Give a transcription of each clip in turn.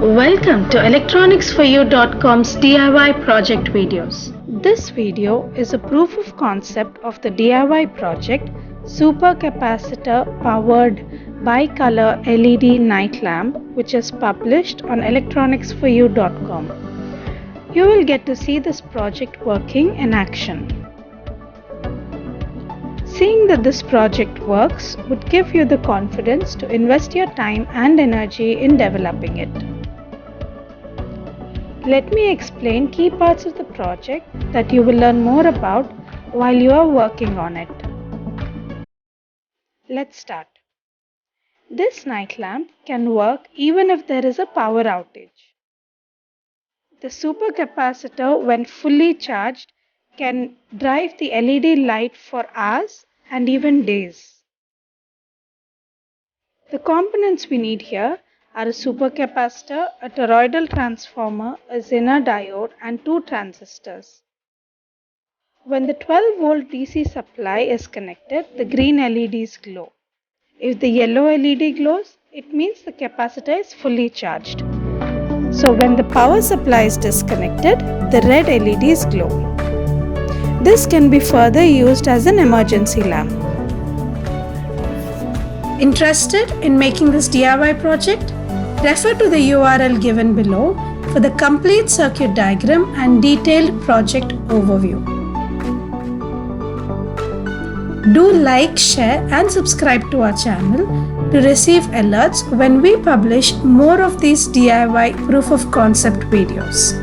Welcome to electronicsforyou.com's DIY project videos. This video is a proof of concept of the DIY project Supercapacitor-Powered Bicolour LED night lamp, which is published on electronicsforyou.com. You will get to see this project working in action. Seeing that this project works would give you the confidence to invest your time and energy in developing it. Let me explain key parts of the project that you will learn more about while you are working on it. Let's start. This night lamp can work even if there is a power outage. The supercapacitor, when fully charged, can drive the LED light for hours and even days. The components we need here are a supercapacitor, a toroidal transformer, a Zener diode, and 2 transistors. When the 12-volt DC supply is connected, the green LEDs glow. If the yellow LED glows, it means the capacitor is fully charged. So when the power supply is disconnected, the red LEDs glow. This can be further used as an emergency lamp. Interested in making this DIY project? Refer to the URL given below for the complete circuit diagram and detailed project overview. Do like, share and subscribe to our channel to receive alerts when we publish more of these DIY proof of concept videos.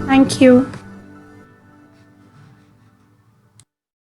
Thank you.